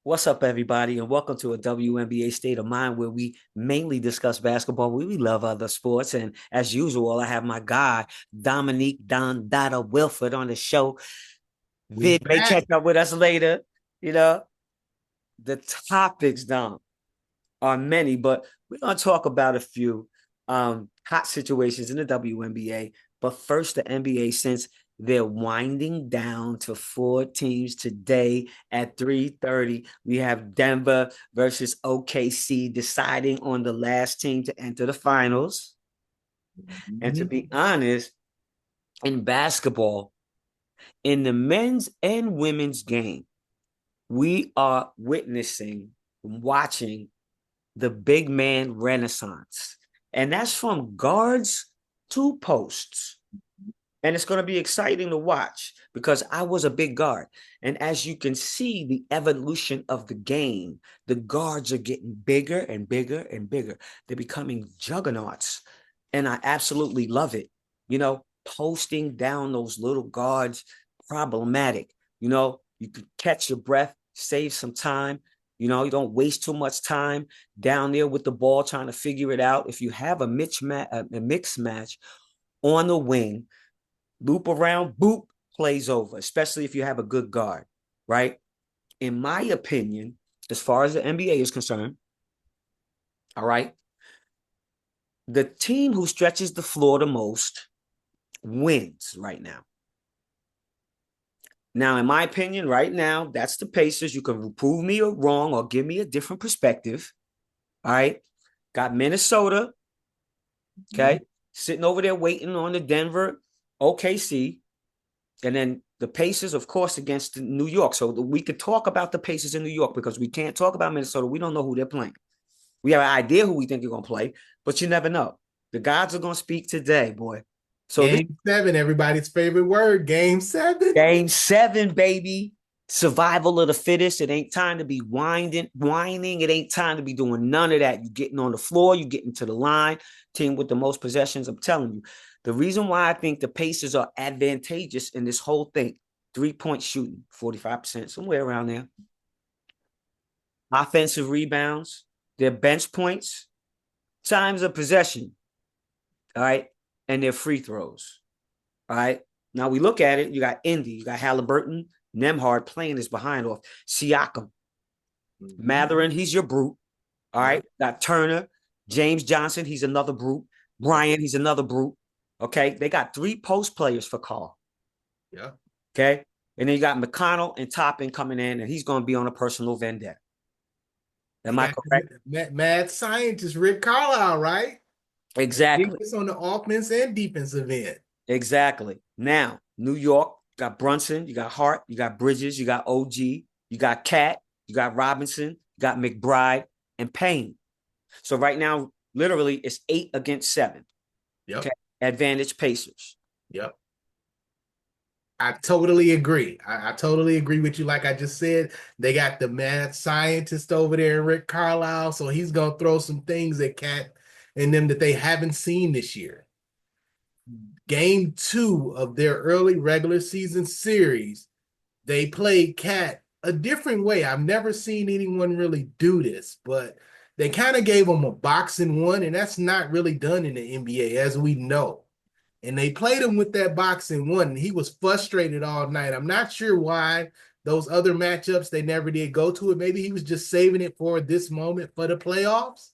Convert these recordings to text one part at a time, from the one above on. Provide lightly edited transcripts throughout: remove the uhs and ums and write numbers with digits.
What's up, everybody, and welcome to a WNBA State of Mind where we mainly discuss basketball. We love other sports, and as usual, I have my guy Dominique Don Dada Wilford on the show. We Vid may back. catch up with us later. You know, the topics, Dom, are many, but we're gonna talk about a few hot situations in the WNBA. But first, the NBA, since they're winding down to four teams today at 3:30. We have Denver versus OKC deciding on the last team to enter the finals. And to Mhm. be honest, in basketball, in the men's and women's game, we are witnessing, watching the big man renaissance. And that's from guards to posts. And it's going to be exciting to watch because I was a big guard. And as you can see, the evolution of the game, the guards are getting bigger and bigger and bigger. They're becoming juggernauts. And I absolutely love it. Posting down those little guards, problematic. You could catch your breath, save some time. You don't waste too much time down there with the ball trying to figure it out. If you have a mixed match on the wing, loop around, boop, plays over, especially if you have a good guard, right? In my opinion, as far as the NBA is concerned, all right, the team who stretches the floor the most wins right now. Now, in my opinion, right now, that's the Pacers. You can prove me wrong or give me a different perspective. All right. Got Minnesota, okay, sitting over there waiting on the Denver OKC. And then the Pacers, of course, against New York. So we could talk about the Pacers in New York because we can't talk about Minnesota. We don't know who they're playing. We have an idea who we think they're going to play, but you never know. The gods are going to speak today, boy. So this Game seven, everybody's favorite word. Game seven. game seven, baby. Survival of the fittest. It ain't time to be whining. It ain't time to be doing none of that. You getting on the floor, you getting to the line. Team with the most possessions. I'm telling you, the reason why I think the Pacers are advantageous in this whole thing: 3-point shooting, 45%, somewhere around there. Offensive rebounds, their bench points, times of possession. All right, and their free throws. All right. Now we look at it. You got Indy, you got Halliburton, Nemhard playing his behind off. Siakam, Mhm. Matherin, he's your brute. All Yep. right. Got Turner, James Johnson, he's another brute. Yep. Bryant, he's another brute. Okay. They got three post players for Carl. Yep. Okay. And then you got McConnell and Toppin coming in, and he's going to be on a personal vendetta. They Am I got correct? mad scientist Rick Carlisle, right? Exactly. Genius on the offense and defensive end. Exactly. Now, New York, got Brunson, you got Hart, you got Bridges, you got OG, you got Cat, you got Robinson, you got McBride, and Payne. So right now, literally, it's 8 against 7. Okay. Yep. Advantage Pacers. Yep. I totally agree. I totally agree with you. Like I just said, they got the mad scientist over there, Rick Carlisle. So he's gonna throw some things at Cat and them that they haven't seen this year. Game two of their early regular season series, they played Cat a different way. I've never seen anyone really do this, but they kind of gave him a boxing one, and that's not really done in the NBA, as we know. And they played him with that boxing one, and he was frustrated all night. I'm not sure why those other matchups they never did go to it. Maybe he was just saving it for this moment for the playoffs.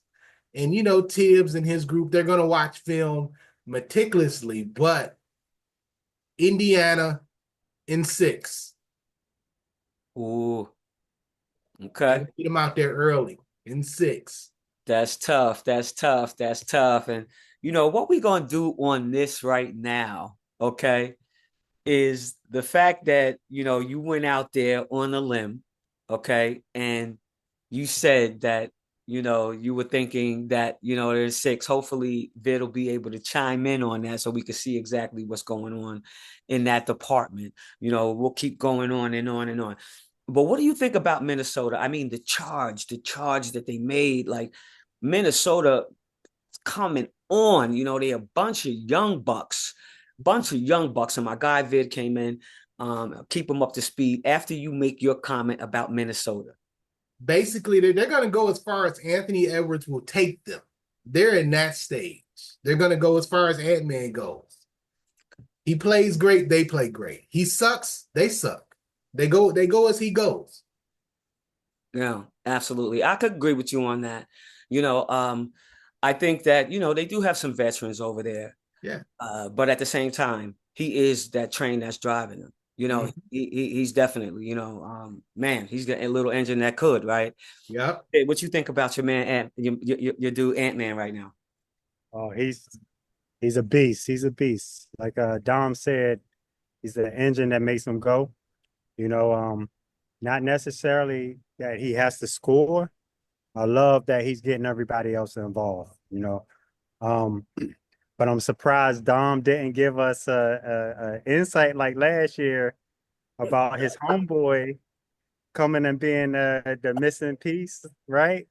And Tibbs and his group, they're going to watch film meticulously, but Indiana in 6. Ooh, They're okay. going to get them out there early in 6. That's tough. That's tough. That's tough. And what we gonna do on this right now, okay, is the fact that you went out there on a limb, okay, and you said that you were thinking that there's 6. Hopefully Vid will be able to chime in on that so we can see exactly what's going on in that department. We'll keep going on and on and on. But what do you think about Minnesota? I mean, the charge that they made, like Minnesota coming on. They're a bunch of young bucks. And my guy Vid came in. Keep them up to speed after you make your comment about Minnesota. basically they're going to go as far as Anthony Edwards will take them. They're in that stage. They're going to go as far as Ant-Man goes. He plays great, they play great. He sucks, they suck. They go as he goes. Yeah, absolutely. I could agree with you on that. You know, I think that, they do have some veterans over there. Yeah. But at the same time, he is that train that's driving him. Mhm. He's definitely, man, he's got a little engine that could, right? Yep. Hey, what you think about your man, your dude Ant-Man right now? Oh, he's a beast. He's a beast. Like Dom said, he's the engine that makes him go. You know, not necessarily that he has to score. I love that he's getting everybody else involved. Um, but I'm surprised Dom didn't give us a insight like last year about his homeboy coming and being the missing piece, right?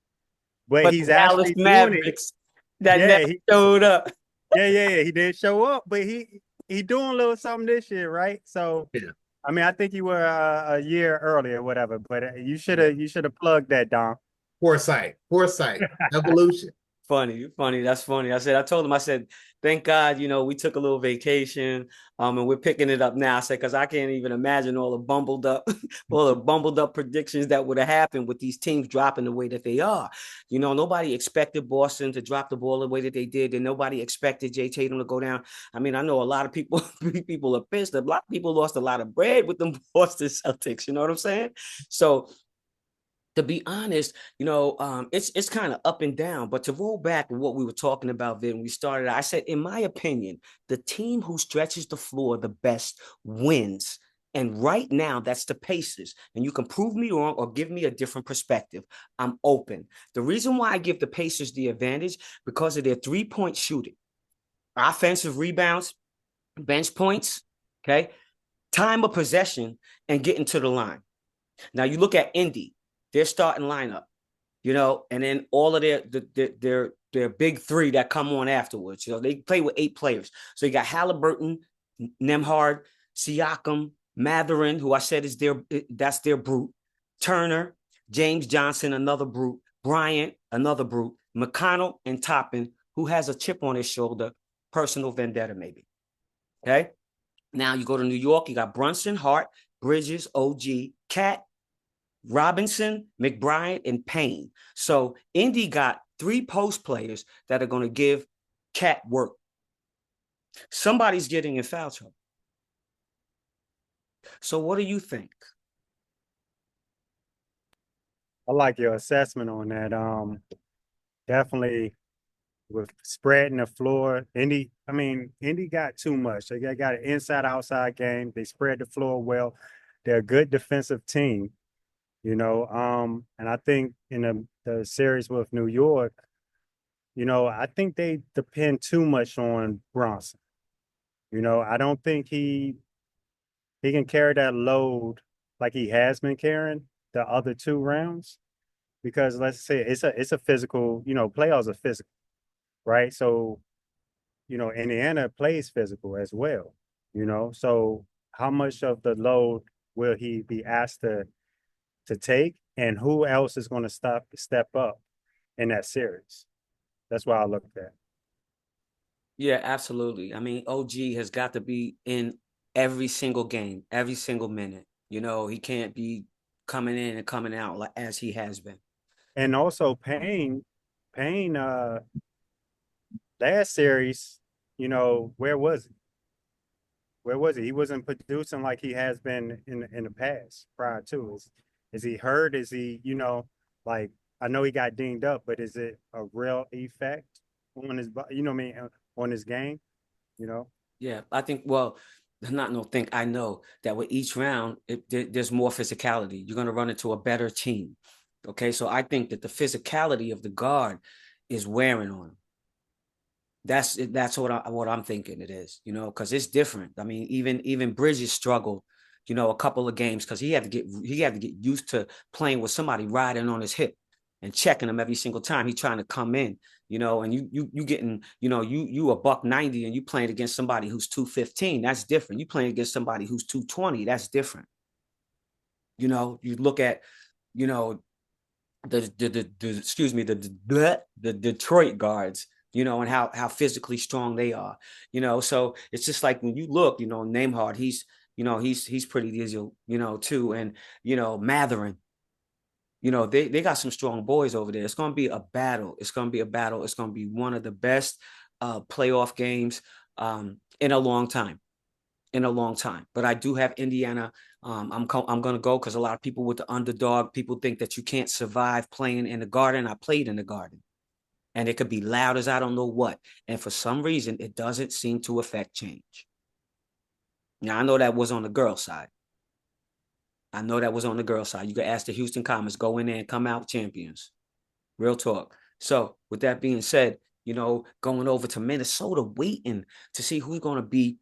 But But he's the Dallas actually doing it. Mavericks that never Yeah, showed up. yeah. He didn't show up, but he doing a little something this year, right? So, Yeah. I mean, I think you were a year early or whatever, but you should Yeah. have you should have plugged that, Dom. Foresight, evolution. Funny, funny. That's funny. I told him, I said, thank God, we took a little vacation, and we're picking it up now. I said, because I can't even imagine all the bumbled up, all the bumbled up predictions that would have happened with these teams dropping the way that they are. Nobody expected Boston to drop the ball the way that they did, and nobody expected Jay Tatum to go down. I mean, I know a lot of people, people are pissed. A lot of people lost a lot of bread with them Boston Celtics. You know what I'm saying? So to be honest, it's kind of up and down. But to roll back to what we were talking about then we started, I said, in my opinion, the team who stretches the floor the best wins. And right now, that's the Pacers. And you can prove me wrong or give me a different perspective. I'm open. The reason why I give the Pacers the advantage because of their 3-point shooting, offensive rebounds, bench points, okay, time of possession, and getting to the line. Now you look at Indy, their starting lineup, and then all of their big three that come on afterwards. They play with 8 players. So you got Halliburton, Nemhard, Siakam, Matherin, who I said that's their brute, Turner, James Johnson, another brute, Bryant, another brute, McConnell, and Toppin, who has a chip on his shoulder, personal vendetta maybe. Okay. Now you go to New York, you got Brunson, Hart, Bridges, OG, Cat, Robinson, McBride, and Payne. So Indy got 3 post players that are going to give Cat work. Somebody's getting in foul trouble. So what do you think? I like your assessment on that. Definitely with spreading the floor. Indy got too much. They got an inside outside game. They spread the floor well. They're a good defensive team, and I think in the series with New York, I think they depend too much on Bronson. I don't think he can carry that load like he has been carrying the other 2 rounds because let's say it's a physical, playoffs are physical, right? So, Indiana plays physical as well, So how much of the load will he be asked to take and who else is going to step up in that series? That's what I looked at. Yeah, absolutely. I mean, OG has got to be in every single game, every single minute. He can't be coming in and coming out like as he has been. And also Payne last series, where was he? Where was he? He wasn't producing like he has been in the past prior to. Is he hurt? Is he, like I know he got dinged up, but is it a real effect on his, on his game? You know, Yeah, I think, well, not no think, I know that with each round, there's more physicality. You're going to run into a better team. Okay, so I think that the physicality of the guard is wearing on him. That's what I'm thinking it is, because it's different. I mean, even Bridges struggled, a couple of games because he had to get used to playing with somebody riding on his hip and checking him every single time he's trying to come in, and you getting, you a $190 and you playing against somebody who's 215. That's different. You playing against somebody who's 220. That's different. You look at, you know, excuse me, the Detroit guards, and how physically strong they are, so it's just like when you look, Nembhard, he's pretty diesel, too. And Matherin, they got some strong boys over there. It's going to be a battle. It's going to be a battle. It's going to be one of the best playoff games in a long time. In a long time. But I do have Indiana. I'm going to go because a lot of people with the underdog, people think that you can't survive playing in the Garden. I played in the Garden, and it could be loud as I don't know what. And for some reason, it doesn't seem to affect change. Now, I know that was on the girl side. I know that was on the girl side. You could ask the Houston Comets, go in there and come out champions. Real talk. So with that being said, going over to Minnesota, waiting to see who's going to be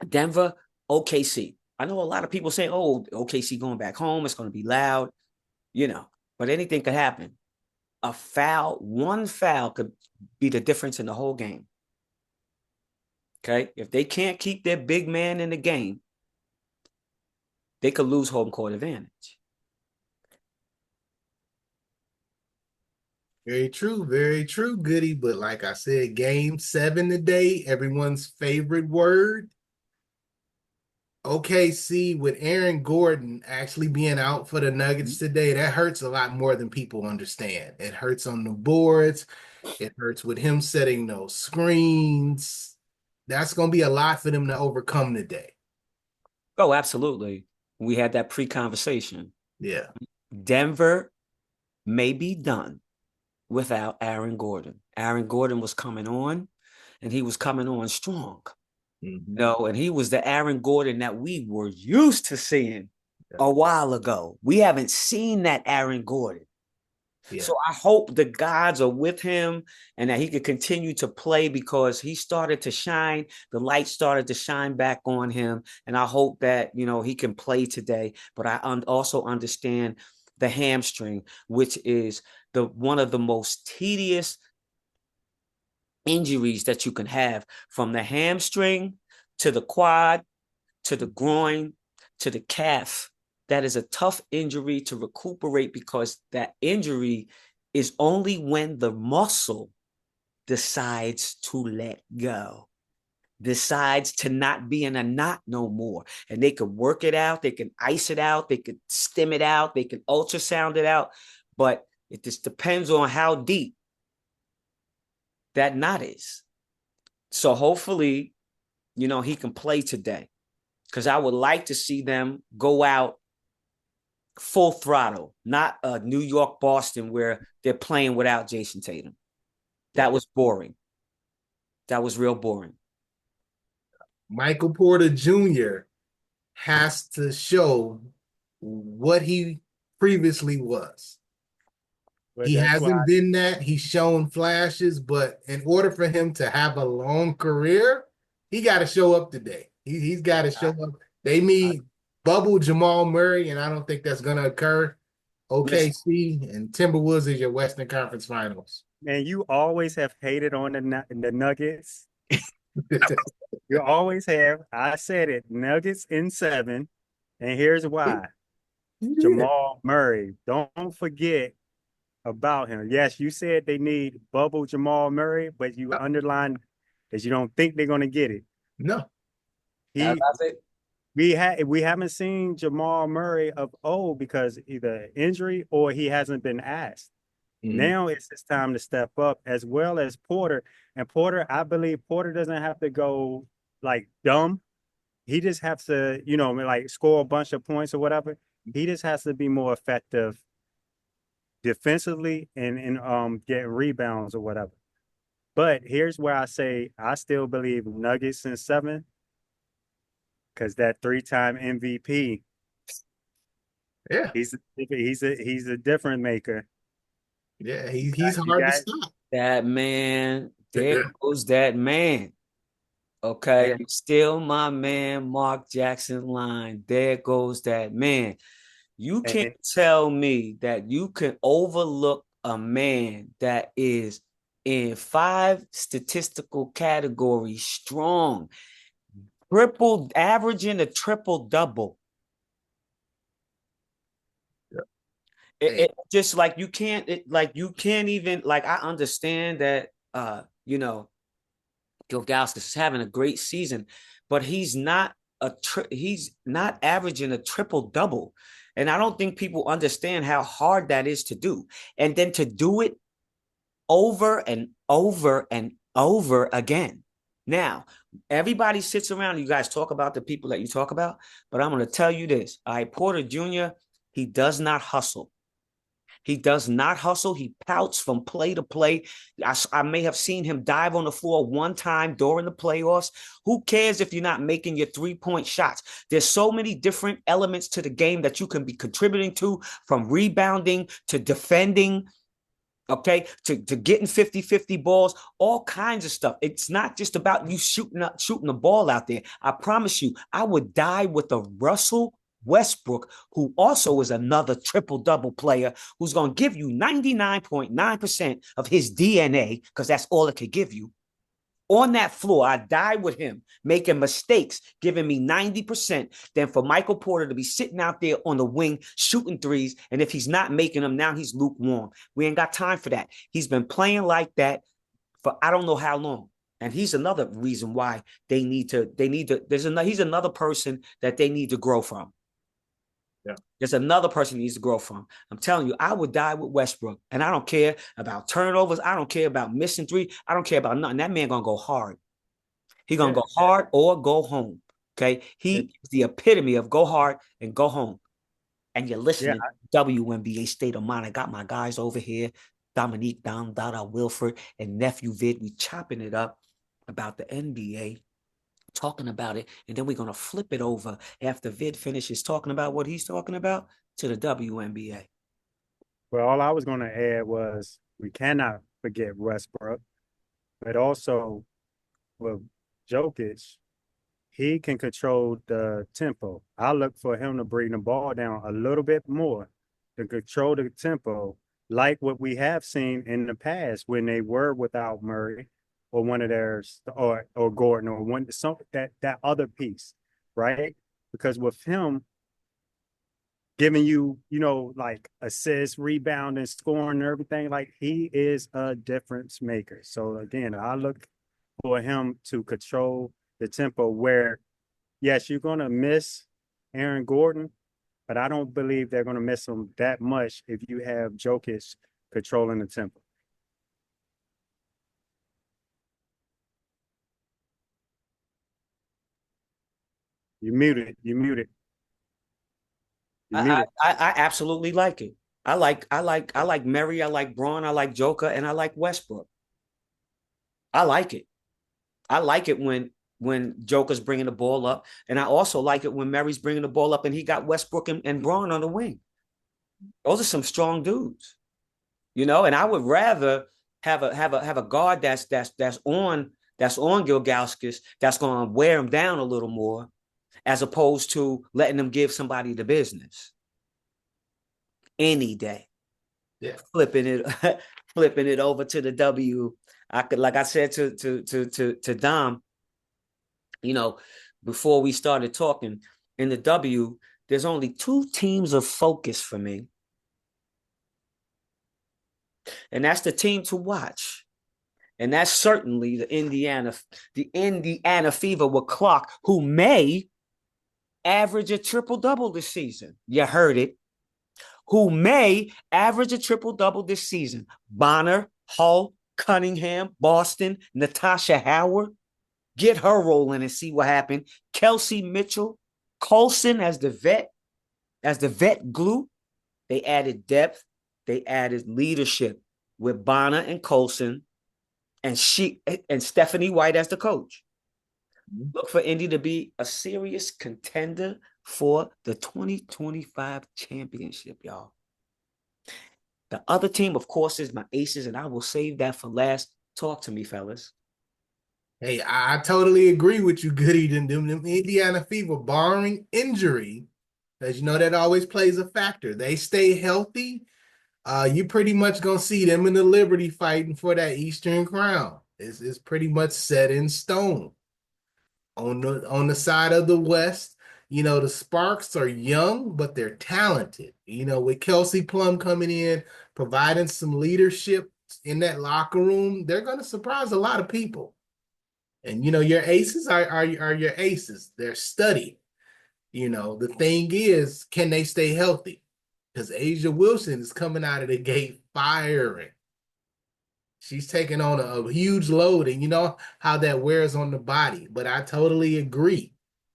Denver, OKC. I know a lot of people say, oh, OKC going back home, it's going to be loud, but anything could happen. One foul could be the difference in the whole game. Okay? If they can't keep their big man in the game, they could lose home court advantage. Very true, Goody. But like I said, game 7 today, everyone's favorite word. OKC with Aaron Gordon actually being out for the Nuggets today, that hurts a lot more than people understand. It hurts on the boards. It hurts with him setting those screens. That's going to be a lot for them to overcome today. Oh, absolutely. We had that pre-conversation. Yeah. Denver may be done without Aaron Gordon. Aaron Gordon was coming on, and he was coming on strong. And he was the Aaron Gordon that we were used to seeing a while ago. We haven't seen that Aaron Gordon. Yeah. So I hope the gods are with him and that he could continue to play because he started to shine. The light started to shine back on him. And I hope that, he can play today. But I also understand the hamstring, which is one of the most tedious injuries that you can have, from the hamstring to the quad, to the groin, to the calf. That is a tough injury to recuperate because that injury is only when the muscle decides to let go, decides to not be in a knot no more. And they could work it out, they can ice it out, they could stim it out, they can ultrasound it out, but it just depends on how deep that knot is. So hopefully, he can play today, because I would like to see them go out full throttle, not New York, Boston, where they're playing without Jason Tatum. That was boring. That was real boring. Michael Porter Jr. has to show what he previously was. But he hasn't been that. He's shown flashes, but in order for him to have a long career, he got to show up today. He's got to show up. They need bubble Jamal Murray, and I don't think that's going to occur. OKC and Timberwolves is your Western Conference Finals. Man, you always have hated on the Nuggets. You always have. I said it, Nuggets in 7, and here's why. Jamal Murray, don't forget about him. Yes, you said they need bubble Jamal Murray, but you underlined that you don't think they're going to get it. No. We haven't seen Jamal Murray of old because either injury or he hasn't been asked. Now it's his time to step up, as well as Porter. And Porter, I believe Porter doesn't have to go like dumb. He just has to, like score a bunch of points or whatever. He just has to be more effective defensively and get rebounds or whatever. But here's where I say I still believe Nuggets in 7, because that 3-time MVP. Yeah, he's a difference maker. Yeah, he's hard to stop. That man, there goes that man. Okay, still my man, Mark Jackson line. There goes that man. You can't tell me that you can overlook a man that is in 5 statistical categories strong, averaging a triple double. Hey, It just like you can't even like I understand that Gilgauskas is having a great season, but he's not averaging a triple double. And I don't think people understand how hard that is to do. And then to do it over and over and over again. Now, everybody sits around, you guys talk about the people that you talk about, but I'm going to tell you this. All right, Porter Jr., he does not hustle. He does not hustle. He pouts from play to play. I may have seen him dive on the floor one time during the playoffs. Who cares if you're not making your 3-point shots? There's so many different elements to the game that you can be contributing to, from rebounding to defending, okay, to getting 50-50 balls, all kinds of stuff. It's not just about you shooting the ball out there. I promise you, I would die with a Russell Westbrook, who also is another triple-double player, who's going to give you 99.9% of his DNA, because that's all it could give you. On that floor, I die with him making mistakes, giving me 90%, than for Michael Porter to be sitting out there on the wing shooting threes. And if he's not making them, now he's lukewarm. We ain't got time for that. He's been playing like that for I don't know how long. And he's another reason why he's another person that they need to grow from. yeah. There's another person needs to grow from. I'm telling you, I would die with Westbrook. And I don't care about turnovers. I don't care about missing three. I don't care about nothing. That man going to go hard. He going to Yeah. go hard or go home. Okay. He is the epitome of go hard and go home. And you're Yeah, listening to WNBA State of Mind. I got my guys over here, Dominique, Dom, Dada, Wilford, and nephew Vid. We chopping it up about the NBA, talking about it, and then we're going to flip it over after Vid finishes talking about what he's talking about to the WNBA. well, all I was going to add was we cannot forget Westbrook, but also with Jokic, he can control the tempo. I look for him to bring the ball down a little bit more to control the tempo, like what we have seen in the past when they were without Murray or one of theirs, or Gordon, or that other piece, right? Because with him giving you, like assists, rebound, and scoring and everything, like he is a difference maker. So again, I look for him to control the tempo where, yes, you're going to miss Aaron Gordon, but I don't believe they're going to miss him that much if you have Jokic controlling the tempo. You muted. You muted. You I, muted. I absolutely like it. I like Murray, I like Braun, I like Joker, and I like Westbrook. I like it. I like it when Joker's bringing the ball up, and I also like it when Murray's bringing the ball up, and he got Westbrook and Braun on the wing. Those are some strong dudes, And I would rather have a guard that's on Gilgauskas, that's going to wear him down a little more, as opposed to letting them give somebody the business any day. Yeah. Flipping it, flipping it over to the W. I could, like I said to Dom, before we started talking, in the W, there's only two teams of focus for me. And that's the team to watch. And that's certainly the Indiana Fever with Clark, who may average a triple-double this season. You heard it. Who may average a triple-double this season. Bonner, Hull, Cunningham, Boston, Natasha Howard. Get her rolling and see what happened. Kelsey Mitchell, Colson as the vet glue. They added depth. They added leadership with Bonner and Colson, and Stephanie White as the coach. Look for Indy to be a serious contender for the 2025 championship, y'all. The other team, of course, is my Aces, and I will save that for last. Talk to me, fellas. Hey, I totally agree with you, Goody. Them Indiana Fever, barring injury, as you know, that always plays a factor. They stay healthy. You pretty much gonna see them in the Liberty fighting for that Eastern crown. It's pretty much set in stone. On the side of the West, the Sparks are young, but they're talented. With Kelsey Plum coming in, providing some leadership in that locker room, they're going to surprise a lot of people. And your aces are your aces. They're studied. The thing is, can they stay healthy? Because Asia Wilson is coming out of the gate firing. She's taking on a huge load, and you know how that wears on the body. But I totally agree.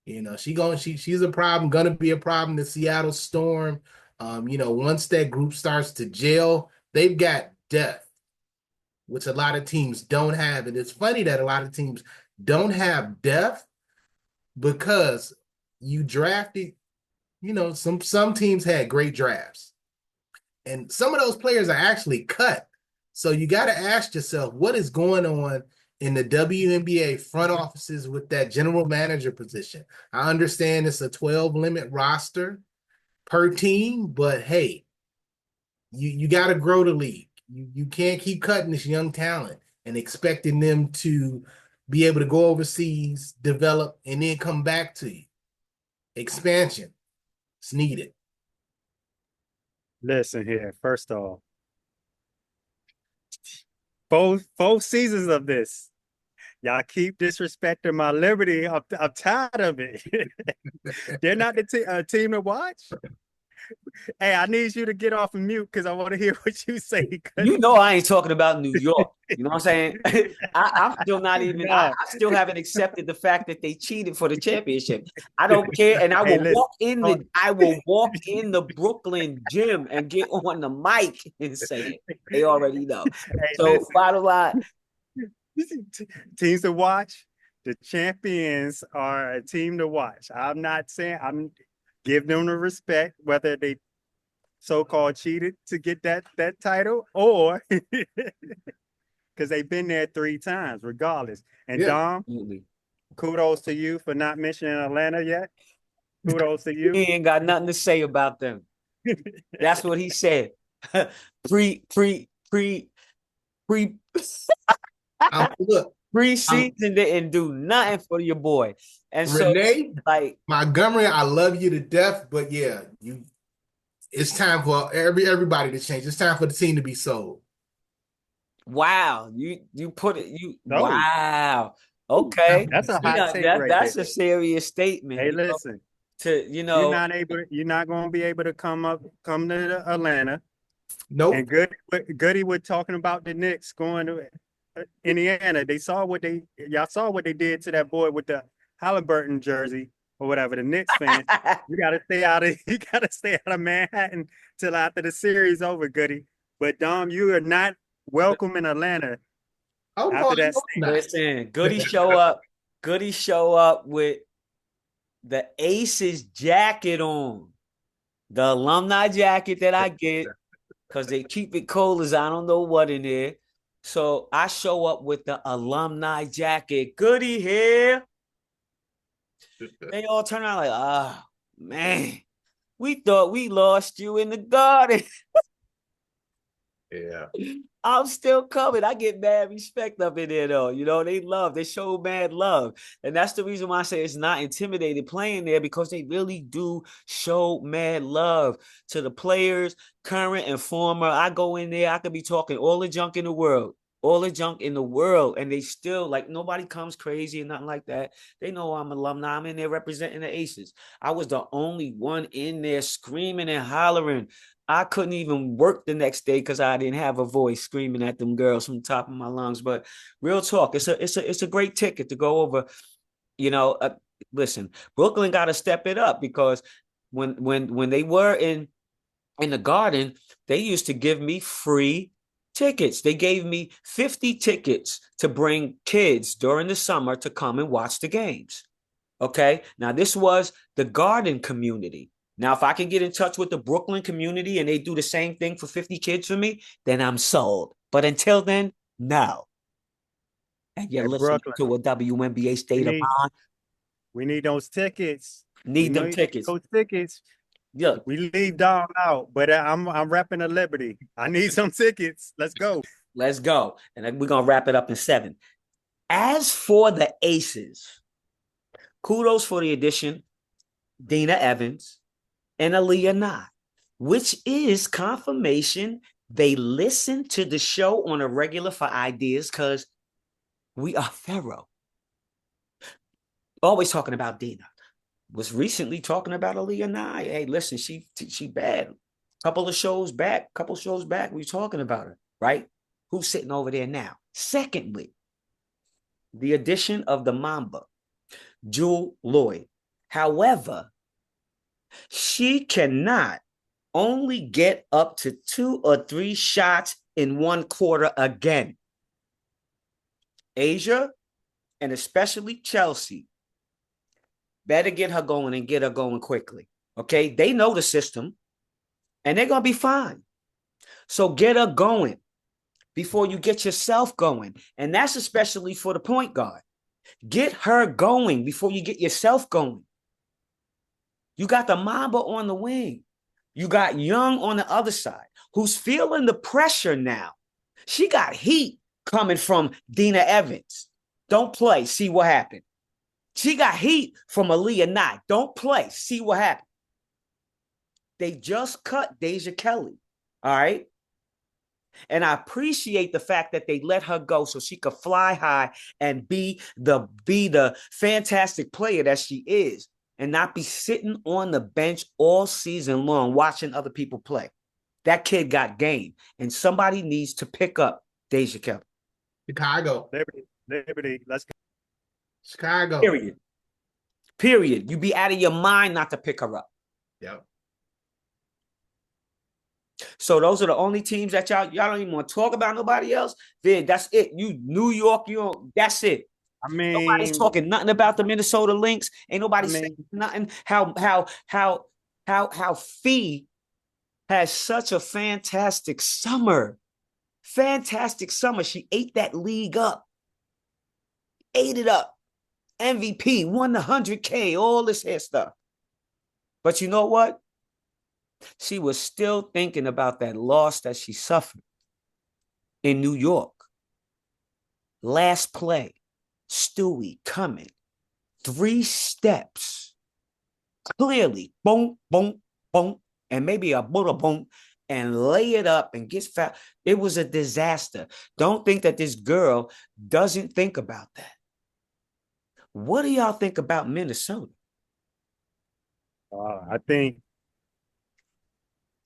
She's a problem, gonna be a problem. The Seattle Storm, once that group starts to gel, they've got depth, which a lot of teams don't have. And it's funny that a lot of teams don't have depth because you drafted, some teams had great drafts. And some of those players are actually cut. So you got to ask yourself, what is going on in the WNBA front offices with that general manager position? I understand it's a 12 limit roster per team, but hey, you got to grow the league. You can't keep cutting this young talent and expecting them to be able to go overseas, develop, and then come back to you. Expansion is needed. Listen here, first off, both seasons of this, y'all keep disrespecting my liberty. I'm tired of it. They're not the team to watch. Hey, I need you to get off of mute because I want to hear what you say. You know I ain't talking about New York. You know what I'm saying? I'm still not even. I still haven't accepted the fact that they cheated for the championship. I don't care, and I Hey, will listen. walk in the. I will walk in the Brooklyn gym and get on the mic and say it. They already know. Hey, So listen. bottom line, Teams to watch. The champions are a team to watch. I'm not saying I'm give them the respect, whether they so-called cheated to get that title or because they've been there 3 times, regardless. And Yeah. Dom, kudos to you for not mentioning Atlanta yet. Kudos to you. he ain't got nothing to say about them. That's what he said. pre Look, preseason didn't do nothing for your boy. And Renee, so like Montgomery, I love you to death, but yeah, it's time for everybody to change. It's time for the team to be sold. wow, you put it No. wow. Okay. That's a hot take right That's there. a serious statement. Hey, listen. You're not going to be able to come to Atlanta. Nope. And Goody was talking about the Knicks going to Indiana. Y'all saw what they did to that boy with the Halliburton jersey or whatever. The Knicks fan, you gotta stay out of Manhattan till after the series over, Goody. But Dom, you are not welcome in Atlanta after that. Listen, Goody show up with the Aces jacket on, the alumni jacket that I get because they keep it cold as I don't know what in there. So I show up with the alumni jacket. Goody here. They all turn around like, man, we thought we lost you in the garden. Yeah. I'm still coming. I get mad respect up in there, though. They show mad love. And that's the reason why I say it's not intimidated playing there, because they really do show mad love to the players, current and former. I go in there, I could be talking all the junk in the world. And they still, like, nobody comes crazy and nothing like that. They know I'm alumni. I'm in there representing the Aces. I was the only one in there screaming and hollering. I couldn't even work the next day because I didn't have a voice screaming at them girls from the top of my lungs. But real talk, it's a great ticket to go over. Listen, Brooklyn got to step it up, because when they were in the Garden, they used to give me free tickets. They gave me 50 tickets to bring kids during the summer to come and watch the games. Okay, now this was the Garden community. Now, if I can get in touch with the Brooklyn community and they do the same thing for 50 kids for me, then I'm sold. But until then, no. And you're listening to a WNBA State of Mind. We need those tickets. Need them tickets. Those tickets. Yeah. We leave Dom out, but I'm repping the Liberty. I need some tickets. Let's go. Let's go. And then we're going to wrap it up in 7. As for the Aces, kudos for the addition Dina Evans, and Aaliyah Nye, which is confirmation they listen to the show on a regular for ideas because we are thorough. Always talking about Dina. Was recently talking about Aaliyah Nye. Hey, listen, she bad. Couple shows back, we talking about her, right? Who's sitting over there now? Secondly, the addition of the Mamba, Jewel Lloyd. However, she cannot only get up to 2 or 3 shots in one quarter again. Asia, and especially Chelsea, better get her going and get her going quickly. Okay, they know the system and they're going to be fine. So get her going before you get yourself going. And that's especially for the point guard. Get her going before you get yourself going. You got the Mamba on the wing. You got Young on the other side, who's feeling the pressure now. She got heat coming from Dina Evans. Don't play. See what happened. She got heat from Aaliyah Nye. Don't play. See what happened. They just cut Deja Kelly. All right. And I appreciate the fact that they let her go so she could fly high and be the fantastic player that she is and not be sitting on the bench all season long watching other people play. That kid got game, and somebody needs to pick up Deja Kelly. Chicago. Liberty, let's go. Chicago. Period. You be out of your mind not to pick her up. Yep. So those are the only teams that y'all don't even want to talk about nobody else. Then that's it. You New York, that's it. I mean, nobody's talking nothing about the Minnesota Lynx. Ain't nobody saying nothing. How Fee has such a fantastic summer. Fantastic summer. She ate that league up. Ate it up. MVP, won the 100K, all this hair stuff. But you know what? She was still thinking about that loss that she suffered in New York. Last play, Stewie coming. 3 steps. Clearly, boom, boom, boom, and maybe a boom, and lay it up and gets fouled. It was a disaster. Don't think that this girl doesn't think about that. What do y'all think about Minnesota? I think,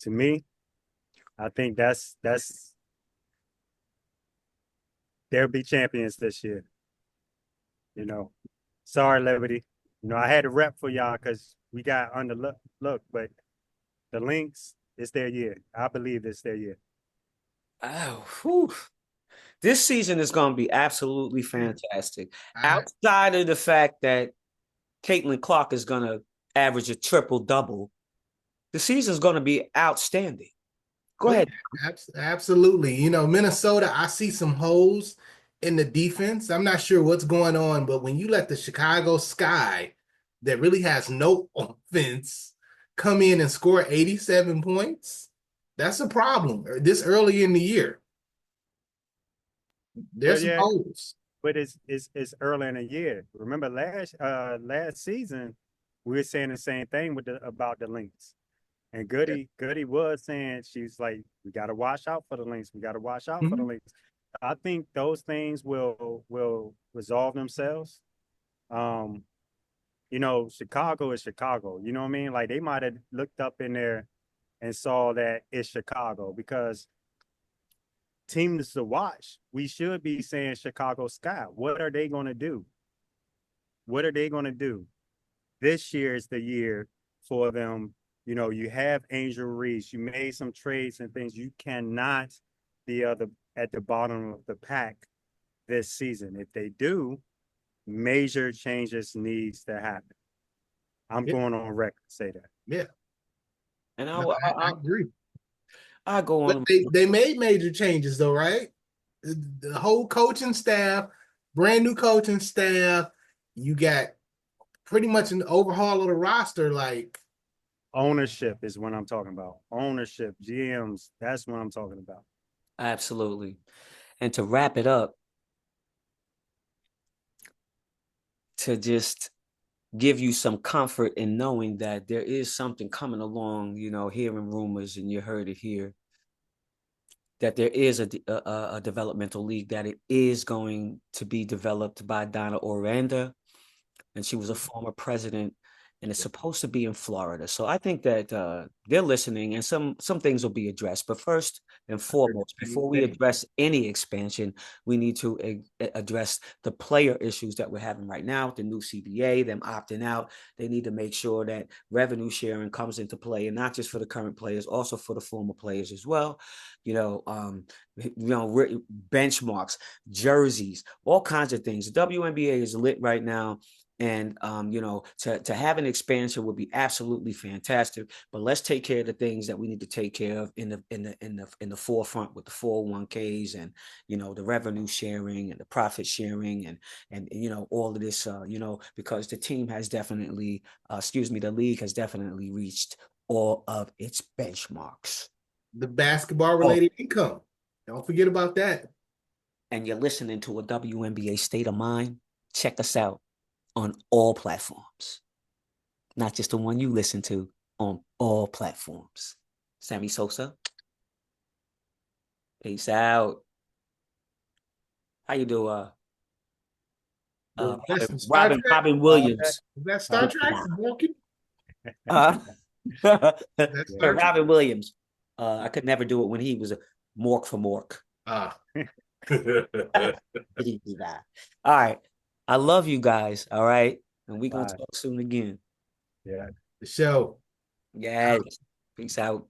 to me, I think that's they'll be champions this year. You know, sorry, Liberty. You know, I had to rep for y'all because we got underlook, but the Lynx, it's their year. I believe it's their year. Oh, whew. This season is going to be absolutely fantastic. Outside of the fact that Caitlin Clark is going to average a triple-double, the season is going to be outstanding. Go ahead. Absolutely. You know, Minnesota, I see some holes in the defense. I'm not sure what's going on, but when you let the Chicago Sky, that really has no offense, come in and score 87 points, that's a problem this early in the year. There's some holes. But it's early in the year. Remember last season, we were saying the same thing about the Lynx. And Goody was saying, she's like, we got to watch out for the Lynx. We got to watch out for the Lynx. I think those things will resolve themselves. You know, Chicago is Chicago. You know what I mean? Like, they might have looked up in there and saw that it's Chicago, because teams to watch, we should be saying Chicago Sky. What are they going to do? What are they going to do? This year is the year for them. You know, you have Angel Reese. You made some trades and things. You cannot be at the bottom of the pack this season. If they do, major changes needs to happen. I'm going on record to say that. Yeah. And I agree. I go on. But they made major changes though, right? The whole coaching staff, brand new coaching staff. You got pretty much an overhaul of the roster. Like, ownership is what I'm talking about. Ownership, GMs, that's what I'm talking about. Absolutely. And to wrap it up, to just give you some comfort in knowing that there is something coming along, hearing rumors, and you heard it here, that there is a developmental league, that it is going to be developed by Donna Oranda, and she was a former president, and it's supposed to be in Florida. So I think that they're listening, and some things will be addressed. But first and foremost, before we address any expansion, we need to address the player issues that we're having right now. The new CBA, them opting out. They need to make sure that revenue sharing comes into play, and not just for the current players, also for the former players as well. Benchmarks, jerseys, all kinds of things. The WNBA is lit right now. And to have an expansion would be absolutely fantastic. But let's take care of the things that we need to take care of in the forefront, with the 401ks and the revenue sharing and the profit sharing and all of this because the team has definitely the league has definitely reached all of its benchmarks. The basketball related income. Don't forget about that. And you're listening to a WNBA State of Mind. Check us out on all platforms, not just the one you listen to, on all platforms. Sammy Sosa, peace out. How you do, Robin Williams? Is that Star Trek? Walking? That's Star Trek? Robin Williams. I could never do it when he was a Mork for Mork. All right. I love you guys. All right. And we're going to talk soon again. Yeah. The show. Yes. Peace out.